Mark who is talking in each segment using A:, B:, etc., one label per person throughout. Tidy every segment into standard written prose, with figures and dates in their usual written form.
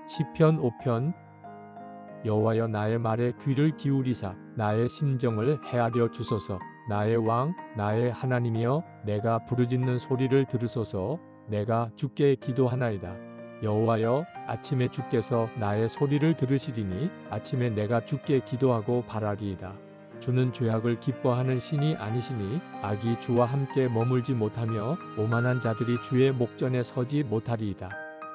A: 시편 5편. 여호와여, 나의 말에 귀를 기울이사 나의 심정을 헤아려 주소서. 나의 왕, 나의 하나님이여, 내가 부르짖는 소리를 들으소서. 내가 주께 기도하나이다. 여호와여, 아침에 주께서 나의 소리를 들으시리니 아침에 내가 주께 기도하고 바라리이다. 주는 죄악을 기뻐하는 신이 아니시니 악이 주와 함께 머물지 못하며 오만한 자들이 주의 목전에 서지 못하리이다.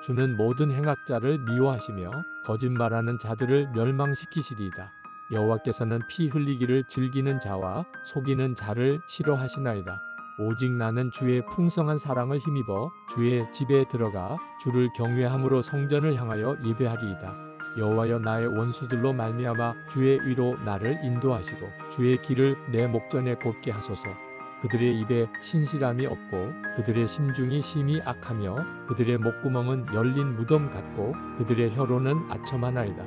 A: 주는 모든 행악자를 미워하시며 거짓말하는 자들을 멸망시키시리이다. 여호와께서는 피 흘리기를 즐기는 자와 속이는 자를 싫어하시나이다. 오직 나는 주의 풍성한 사랑을 힘입어 주의 집에 들어가 주를 경외함으로 성전을 향하여 예배하리이다. 여호와여, 나의 원수들로 말미암아 주의 위로 나를 인도하시고 주의 길을 내 목전에 곧게 하소서. 그들의 입에 신실함이 없고 그들의 심중이 심히 악하며 그들의 목구멍은 열린 무덤 같고 그들의 혀로는 아첨하나이다.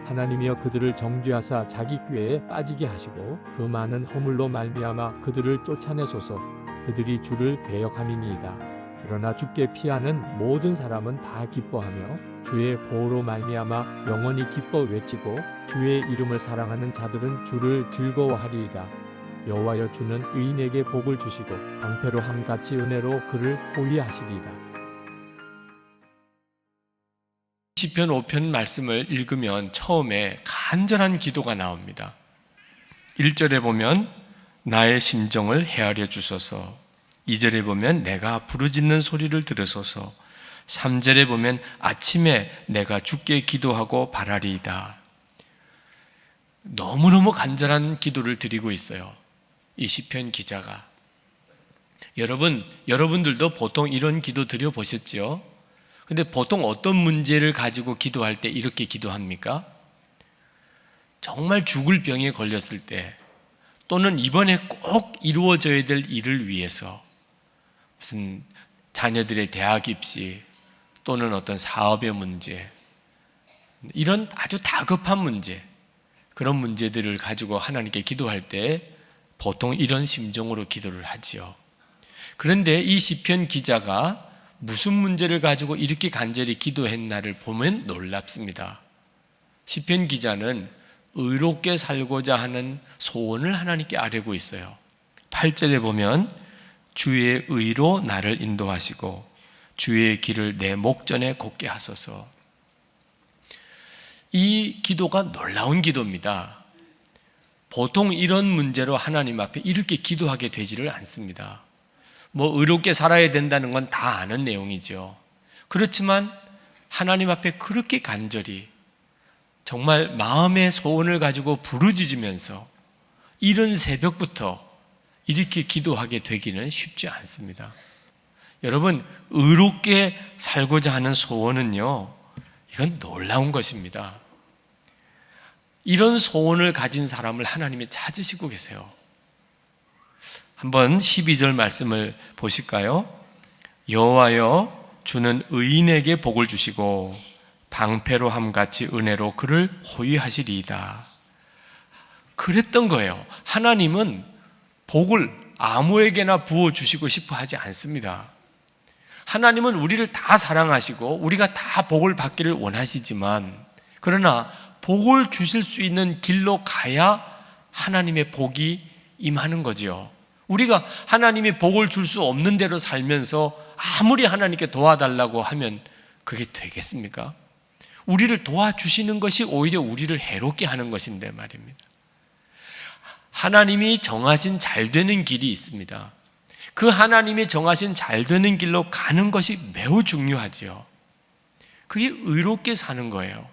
A: 하나님이여, 그들을 정죄하사 자기 꾀에 빠지게 하시고 그 많은 허물로 말미암아 그들을 쫓아내소서. 그들이 주를 배역함이니이다. 그러나 주께 피하는 모든 사람은 다 기뻐하며 주의 보호로 말미암아 영원히 기뻐 외치고 주의 이름을 사랑하는 자들은 주를 즐거워하리이다. 여호와여, 주는 의인에게 복을 주시고 방패로 함같이 은혜로 그를 호위하시리이다.
B: 시편 5편 말씀을 읽으면 처음에 간절한 기도가 나옵니다. 1절에 보면 나의 심정을 헤아려 주소서. 2절에 보면 내가 부르짖는 소리를 들으소서. 3절에 보면 아침에 내가 주께 기도하고 바라리이다. 너무너무 간절한 기도를 드리고 있어요, 이 시편 기자가. 여러분들도 보통 이런 기도 드려보셨죠? 근데 보통 어떤 문제를 가지고 기도할 때 이렇게 기도합니까? 정말 죽을 병에 걸렸을 때, 또는 이번에 꼭 이루어져야 될 일을 위해서, 무슨 자녀들의 대학 입시 또는 어떤 사업의 문제, 이런 아주 다급한 문제, 그런 문제들을 가지고 하나님께 기도할 때 보통 이런 심정으로 기도를 하지요. 그런데 이 시편 기자가 무슨 문제를 가지고 이렇게 간절히 기도했나를 보면 놀랍습니다. 시편 기자는 의롭게 살고자 하는 소원을 하나님께 아뢰고 있어요. 8절에 보면 주의 의로 나를 인도하시고 주의 길을 내 목전에 곧게 하소서. 이 기도가 놀라운 기도입니다. 보통 이런 문제로 하나님 앞에 이렇게 기도하게 되지를 않습니다. 의롭게 살아야 된다는 건 다 아는 내용이죠. 그렇지만 하나님 앞에 그렇게 간절히 정말 마음의 소원을 가지고 부르짖으면서 이른 새벽부터 이렇게 기도하게 되기는 쉽지 않습니다. 여러분, 의롭게 살고자 하는 소원은요, 이건 놀라운 것입니다. 이런 소원을 가진 사람을 하나님이 찾으시고 계세요. 한번 12절 말씀을 보실까요? 여호와여, 주는 의인에게 복을 주시고 방패로 함같이 은혜로 그를 호위하시리이다. 그랬던 거예요. 하나님은 복을 아무에게나 부어주시고 싶어 하지 않습니다. 하나님은 우리를 다 사랑하시고 우리가 다 복을 받기를 원하시지만, 그러나 복을 주실 수 있는 길로 가야 하나님의 복이 임하는 거지요. 우리가 하나님이 복을 줄 수 없는 대로 살면서 아무리 하나님께 도와달라고 하면 그게 되겠습니까? 우리를 도와주시는 것이 오히려 우리를 해롭게 하는 것인데 말입니다. 하나님이 정하신 잘 되는 길이 있습니다. 그 하나님이 정하신 잘 되는 길로 가는 것이 매우 중요하지요. 그게 의롭게 사는 거예요.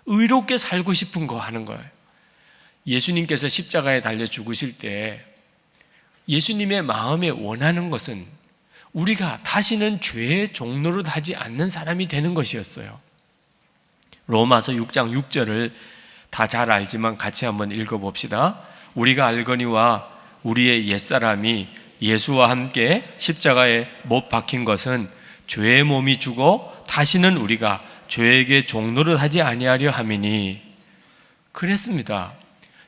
B: 의롭게 살고 싶은 거 하는 거예요. 예수님께서 십자가에 달려 죽으실 때 예수님의 마음에 원하는 것은 우리가 다시는 죄의 종노릇 하지 않는 사람이 되는 것이었어요. 로마서 6장 6절을 다 잘 알지만 같이 한번 읽어봅시다. 우리가 알거니와 우리의 옛사람이 예수와 함께 십자가에 못 박힌 것은 죄의 몸이 죽어 다시는 우리가 죄에게 종노릇 하지 아니하려 함이니. 그랬습니다.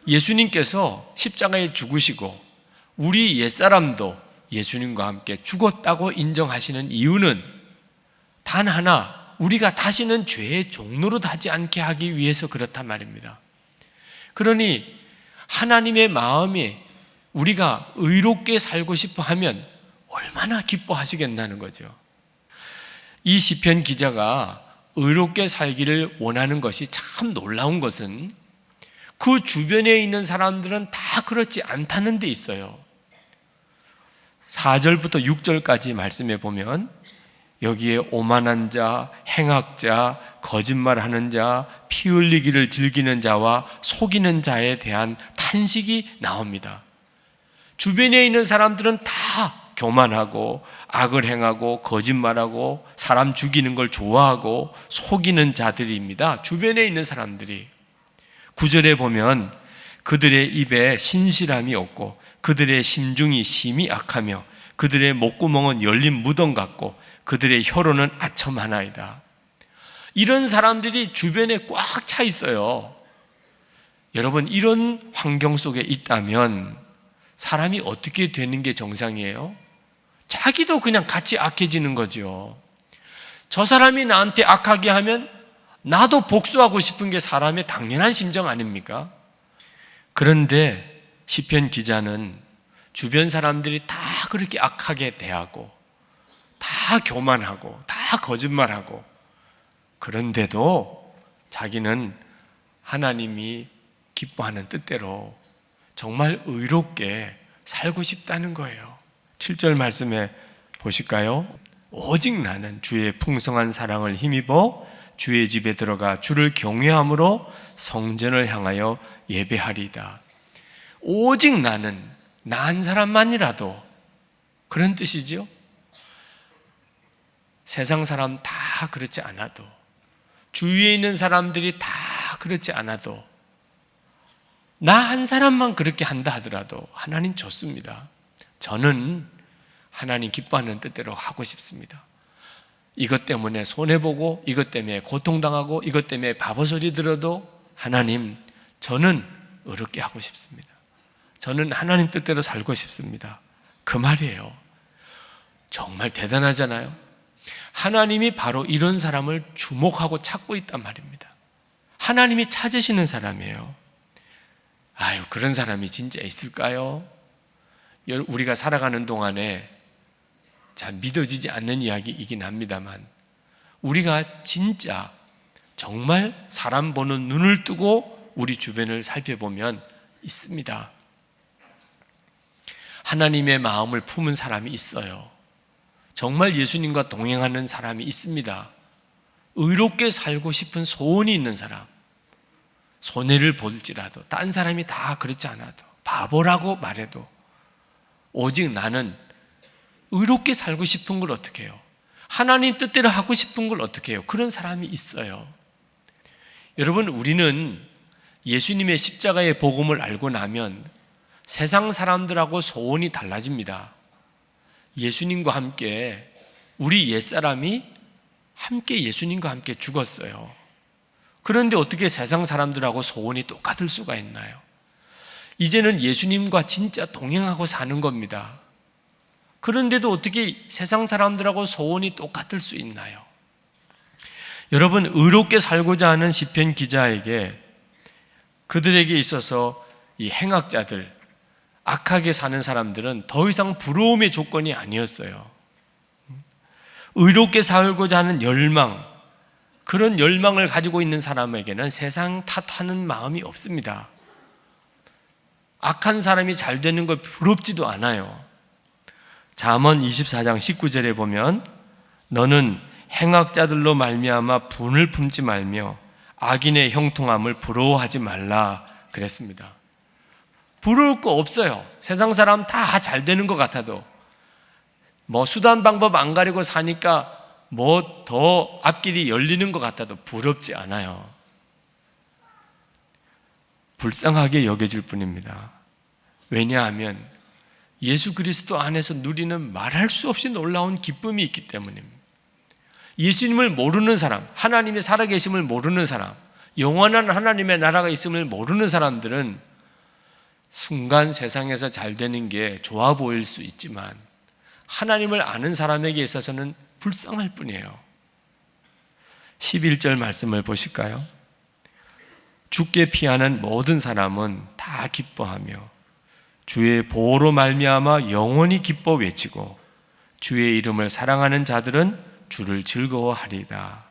B: 예수님께서 십자가에 죽으시고 우리 옛사람도 예수님과 함께 죽었다고 인정하시는 이유는 단 하나, 우리가 다시는 죄의 종노릇 하지 않게 하기 위해서 그렇단 말입니다. 그러니 하나님의 마음이 우리가 의롭게 살고 싶어 하면 얼마나 기뻐하시겠다는 거죠. 이 시편 기자가 의롭게 살기를 원하는 것이 참 놀라운 것은 그 주변에 있는 사람들은 다 그렇지 않다는 데 있어요. 4절부터 6절까지 말씀해 보면 여기에 오만한 자, 행악자, 거짓말하는 자, 피 흘리기를 즐기는 자와 속이는 자에 대한 탄식이 나옵니다. 주변에 있는 사람들은 다 교만하고 악을 행하고 거짓말하고 사람 죽이는 걸 좋아하고 속이는 자들입니다. 주변에 있는 사람들이. 9절에 보면 그들의 입에 신실함이 없고 그들의 심중이 심히 악하며 그들의 목구멍은 열린 무덤 같고 그들의 혀로는 아첨하나이다. 이런 사람들이 주변에 꽉 차 있어요. 여러분, 이런 환경 속에 있다면 사람이 어떻게 되는 게 정상이에요? 자기도 그냥 같이 악해지는 거죠. 저 사람이 나한테 악하게 하면 나도 복수하고 싶은 게 사람의 당연한 심정 아닙니까? 그런데 시편 기자는 주변 사람들이 다 그렇게 악하게 대하고 다 교만하고 다 거짓말하고 그런데도 자기는 하나님이 기뻐하는 뜻대로 정말 의롭게 살고 싶다는 거예요. 7절 말씀에 보실까요? 오직 나는 주의 풍성한 사랑을 힘입어 주의 집에 들어가 주를 경외함으로 성전을 향하여 예배하리이다. 오직 나는, 나 한 사람만이라도, 그런 뜻이죠. 세상 사람 다 그렇지 않아도, 주위에 있는 사람들이 다 그렇지 않아도, 나 한 사람만 그렇게 한다 하더라도 하나님 좋습니다. 저는 하나님 기뻐하는 뜻대로 하고 싶습니다. 이것 때문에 손해보고 이것 때문에 고통당하고 이것 때문에 바보소리 들어도 하나님, 저는 의롭게 하고 싶습니다. 저는 하나님 뜻대로 살고 싶습니다. 그 말이에요. 정말 대단하잖아요. 하나님이 바로 이런 사람을 주목하고 찾고 있단 말입니다. 하나님이 찾으시는 사람이에요. 아유, 그런 사람이 진짜 있을까요? 우리가 살아가는 동안에 잘 믿어지지 않는 이야기이긴 합니다만 우리가 진짜 정말 사람 보는 눈을 뜨고 우리 주변을 살펴보면 있습니다. 하나님의 마음을 품은 사람이 있어요. 정말 예수님과 동행하는 사람이 있습니다. 의롭게 살고 싶은 소원이 있는 사람, 손해를 볼지라도 딴 사람이 다 그렇지 않아도 바보라고 말해도 오직 나는 의롭게 살고 싶은 걸 어떻게 해요? 하나님 뜻대로 하고 싶은 걸 어떻게 해요? 그런 사람이 있어요. 여러분, 우리는 예수님의 십자가의 복음을 알고 나면 세상 사람들하고 소원이 달라집니다. 예수님과 함께, 우리 옛사람이 함께 예수님과 함께 죽었어요. 그런데 어떻게 세상 사람들하고 소원이 똑같을 수가 있나요? 이제는 예수님과 진짜 동행하고 사는 겁니다. 그런데도 어떻게 세상 사람들하고 소원이 똑같을 수 있나요? 여러분, 의롭게 살고자 하는 시편 기자에게 그들에게 있어서 이 행악자들, 악하게 사는 사람들은 더 이상 부러움의 조건이 아니었어요. 의롭게 살고자 하는 열망, 그런 열망을 가지고 있는 사람에게는 세상 탓하는 마음이 없습니다. 악한 사람이 잘 되는 걸 부럽지도 않아요. 잠언 24장 19절에 보면 너는 행악자들로 말미암아 분을 품지 말며 악인의 형통함을 부러워하지 말라 그랬습니다. 부러울 거 없어요. 세상 사람 다 잘 되는 것 같아도 뭐 수단 방법 안 가리고 사니까 뭐 더 앞길이 열리는 것 같아도 부럽지 않아요. 불쌍하게 여겨질 뿐입니다. 왜냐하면 예수 그리스도 안에서 누리는 말할 수 없이 놀라운 기쁨이 있기 때문입니다. 예수님을 모르는 사람, 하나님의 살아계심을 모르는 사람, 영원한 하나님의 나라가 있음을 모르는 사람들은 순간 세상에서 잘 되는 게 좋아 보일 수 있지만 하나님을 아는 사람에게 있어서는 불쌍할 뿐이에요. 11절 말씀을 보실까요? 주께 피하는 모든 사람은 다 기뻐하며 주의 보호로 말미암아 영원히 기뻐 외치고 주의 이름을 사랑하는 자들은 주를 즐거워하리다.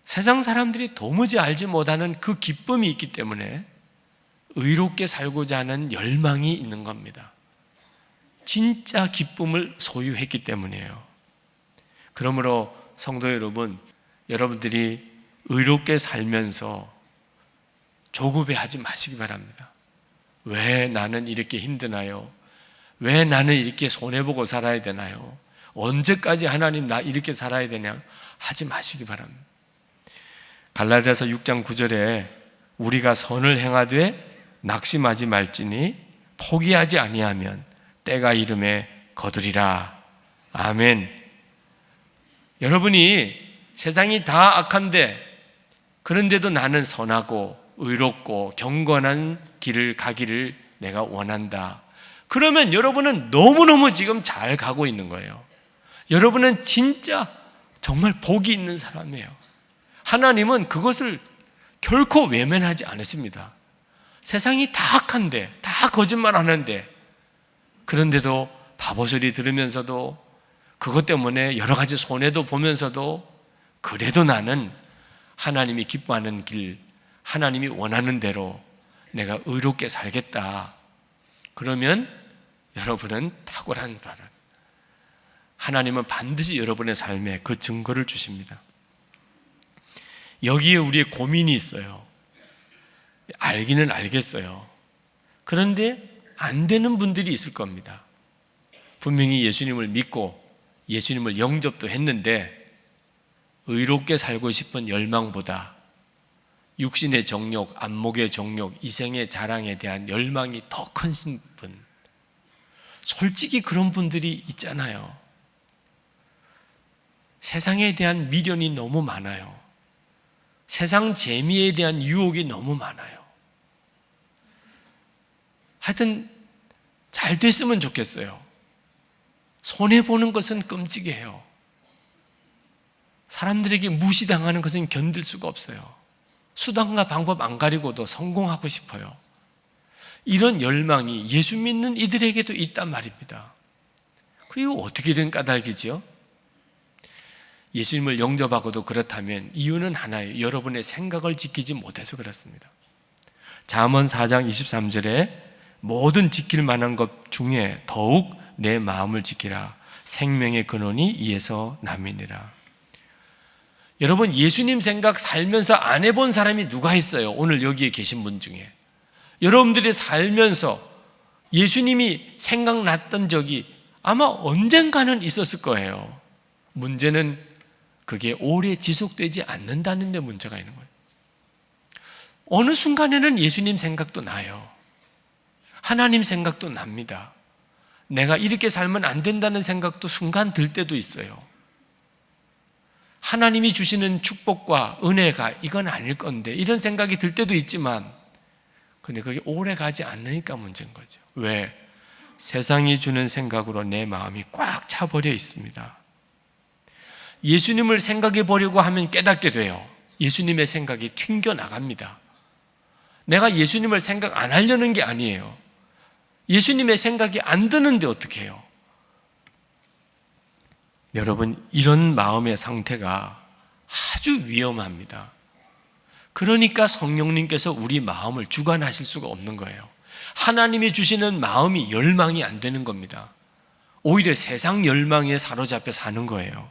B: 세상 사람들이 도무지 알지 못하는 그 기쁨이 있기 때문에 의롭게 살고자 하는 열망이 있는 겁니다. 진짜 기쁨을 소유했기 때문이에요. 그러므로 성도 여러분, 여러분들이 의롭게 살면서 조급해하지 마시기 바랍니다. 왜 나는 이렇게 힘드나요? 왜 나는 이렇게 손해보고 살아야 되나요? 언제까지 하나님 나 이렇게 살아야 되냐? 하지 마시기 바랍니다. 갈라디아서 6장 9절에 우리가 선을 행하되 낙심하지 말지니 포기하지 아니하면 때가 이름에 거두리라. 아멘. 여러분이 세상이 다 악한데 그런데도 나는 선하고 의롭고 경건한 길을 가기를 내가 원한다. 그러면 여러분은 너무너무 지금 잘 가고 있는 거예요. 여러분은 진짜 정말 복이 있는 사람이에요. 하나님은 그것을 결코 외면하지 않으십니다. 세상이 다 악한데, 다 거짓말하는데, 그런데도 바보 소리 들으면서도 그것 때문에 여러 가지 손해도 보면서도 그래도 나는 하나님이 기뻐하는 길, 하나님이 원하는 대로 내가 의롭게 살겠다. 그러면 여러분은 탁월한 바를, 하나님은 반드시 여러분의 삶에 그 증거를 주십니다. 여기에 우리의 고민이 있어요. 알기는 알겠어요. 그런데 안 되는 분들이 있을 겁니다. 분명히 예수님을 믿고 예수님을 영접도 했는데 의롭게 살고 싶은 열망보다 육신의 정욕, 안목의 정욕, 이생의 자랑에 대한 열망이 더 큰 분, 솔직히 그런 분들이 있잖아요. 세상에 대한 미련이 너무 많아요. 세상 재미에 대한 유혹이 너무 많아요. 하여튼 잘 됐으면 좋겠어요. 손해보는 것은 끔찍해요. 사람들에게 무시당하는 것은 견딜 수가 없어요. 수단과 방법 안 가리고도 성공하고 싶어요. 이런 열망이 예수 믿는 이들에게도 있단 말입니다. 그게 어떻게든 까닭이죠? 예수님을 영접하고도 그렇다면 이유는 하나예요. 여러분의 생각을 지키지 못해서 그렇습니다. 잠언 4장 23절에 모든 지킬 만한 것 중에 더욱 내 마음을 지키라. 생명의 근원이 이에서 남이니라. 여러분, 예수님 생각 살면서 안 해본 사람이 누가 있어요? 오늘 여기에 계신 분 중에. 여러분들이 살면서 예수님이 생각났던 적이 아마 언젠가는 있었을 거예요. 문제는 그게 오래 지속되지 않는다는 데 문제가 있는 거예요. 어느 순간에는 예수님 생각도 나요. 하나님 생각도 납니다. 내가 이렇게 살면 안 된다는 생각도 순간 들 때도 있어요. 하나님이 주시는 축복과 은혜가 이건 아닐 건데 이런 생각이 들 때도 있지만 근데 그게 오래 가지 않으니까 문제인 거죠. 왜? 세상이 주는 생각으로 내 마음이 꽉 차버려 있습니다. 예수님을 생각해 보려고 하면 깨닫게 돼요. 예수님의 생각이 튕겨나갑니다. 내가 예수님을 생각 안 하려는 게 아니에요. 예수님의 생각이 안 드는데 어떻게 해요? 여러분, 이런 마음의 상태가 아주 위험합니다. 그러니까 성령님께서 우리 마음을 주관하실 수가 없는 거예요. 하나님이 주시는 마음이 열망이 안 되는 겁니다. 오히려 세상 열망에 사로잡혀 사는 거예요.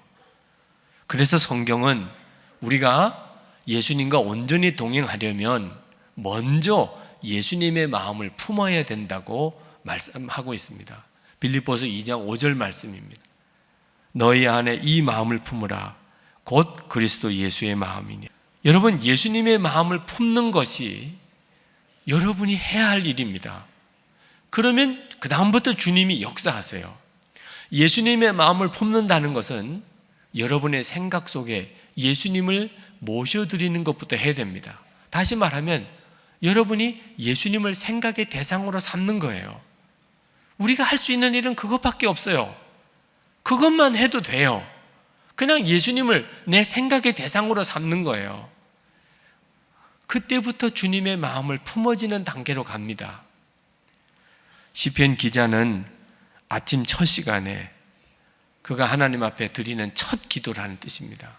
B: 그래서 성경은 우리가 예수님과 온전히 동행하려면 먼저 예수님의 마음을 품어야 된다고 말씀하고 있습니다. 빌립보서 2장 5절 말씀입니다. 너희 안에 이 마음을 품으라. 곧 그리스도 예수의 마음이니. 여러분, 예수님의 마음을 품는 것이 여러분이 해야 할 일입니다. 그러면 그 다음부터 주님이 역사하세요. 예수님의 마음을 품는다는 것은 여러분의 생각 속에 예수님을 모셔드리는 것부터 해야 됩니다. 다시 말하면 여러분이 예수님을 생각의 대상으로 삼는 거예요. 우리가 할 수 있는 일은 그것밖에 없어요. 그것만 해도 돼요. 그냥 예수님을 내 생각의 대상으로 삼는 거예요. 그때부터 주님의 마음을 품어지는 단계로 갑니다. 시편 기자는 아침 첫 시간에 그가 하나님 앞에 드리는 첫 기도라는 뜻입니다.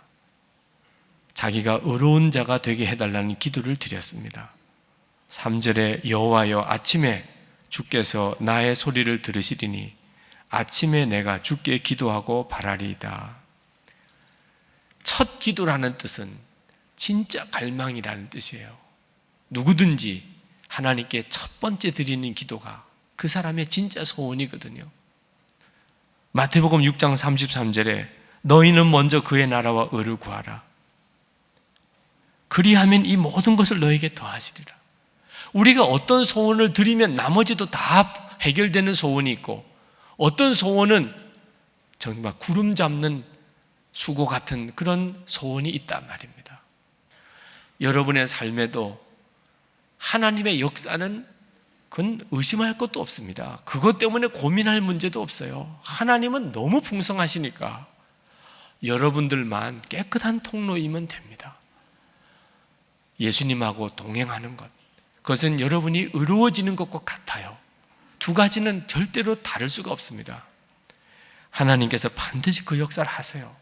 B: 자기가 의로운 자가 되게 해달라는 기도를 드렸습니다. 3절에 여호와여 아침에 주께서 나의 소리를 들으시리니 아침에 내가 주께 기도하고 바라리이다. 첫 기도라는 뜻은 진짜 갈망이라는 뜻이에요. 누구든지 하나님께 첫 번째 드리는 기도가 그 사람의 진짜 소원이거든요. 마태복음 6장 33절에 너희는 먼저 그의 나라와 의를 구하라. 그리하면 이 모든 것을 너에게 더하시리라. 우리가 어떤 소원을 드리면 나머지도 다 해결되는 소원이 있고 어떤 소원은 정말 구름 잡는 수고 같은 그런 소원이 있단 말입니다. 여러분의 삶에도 하나님의 역사는 그건 의심할 것도 없습니다. 그것 때문에 고민할 문제도 없어요. 하나님은 너무 풍성하시니까 여러분들만 깨끗한 통로이면 됩니다. 예수님하고 동행하는 것, 그것은 여러분이 의로워지는 것과 같아요. 두 가지는 절대로 다를 수가 없습니다. 하나님께서 반드시 그 역사를 하세요.